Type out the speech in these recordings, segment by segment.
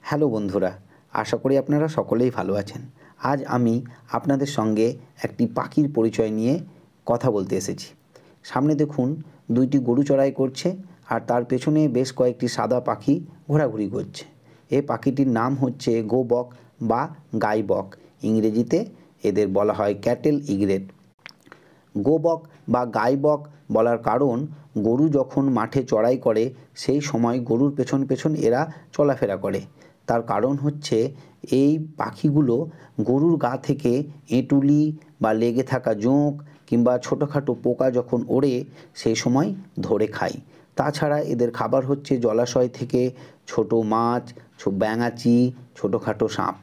Hello বন্ধুরা, আশা করি আপনারা সকলেই ভালো আছেন। আজ আমি আপনাদের সঙ্গে একটি পাখির পরিচয় নিয়ে কথা বলতে এসেছি। সামনে দেখুন দুইটি গরু চড়াই করছে আর তার পেছনে বেশ কয়েকটি সাদা পাখি ঘোরাঘুরি করছে। এই পাখিটির নাম হচ্ছে গোবক বা গাই বক। ইংরেজিতে এদের বলা হয় ক্যাটেল ইগ্রেট। গোবক বা গাই বক বলার কারণ, গরু যখন মাঠে চড়াই করে সেই সময় গরুর পেছন পেছন এরা চলাফেরা করে। তার কারণ হচ্ছে এই পাখিগুলো গরুর গা থেকে এঁটুলি বা লেগে থাকা জোঁক কিংবা ছোটোখাটো পোকা যখন ওড়ে সেই সময় ধরে খায়। তাছাড়া এদের খাবার হচ্ছে জলাশয় থেকে ছোট মাছ, ব্যাঙাচি, ছোটোখাটো সাপ।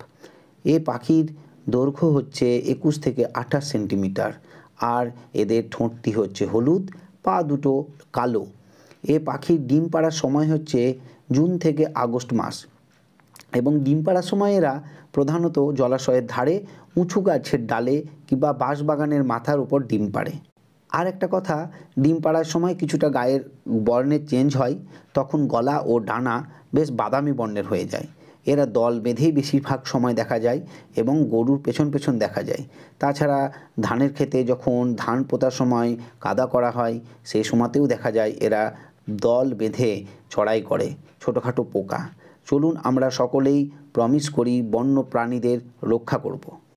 এ পাখির দৈর্ঘ্য হচ্ছে 21 থেকে 28 সেন্টিমিটার। আর এদের ঠোঁটটি হচ্ছে হলুদ, পা দুটো কালো। এ পাখির ডিম পাড়ার সময় হচ্ছে জুন থেকে আগস্ট মাস এবং ডিম পাড়ার সময় এরা প্রধানত জলাশয়ের ধারে উঁচু গাছের ডালে কিংবা বাঁশবাগানের মাথার উপর ডিম পাড়ে। আর একটা কথা, ডিম পাড়ার সময় কিছুটা গায়ের বর্ণের চেঞ্জ হয়, তখন গলা ও ডানা বেশ বাদামি বর্ণের হয়ে যায়। এরা দল বেঁধেই বেশিরভাগ সময় দেখা যায় এবং গরুর পেছন পেছন দেখা যায়। তাছাড়া ধানের ক্ষেতে যখন ধান পোঁতার সময় কাদা করা হয় সেই সময়তেও দেখা যায় এরা দল বেঁধে চড়াই করে ছোটোখাটো পোকা। চলুন আমরা সকলেই প্রমিস করি বন্য প্রাণীদের রক্ষা করব।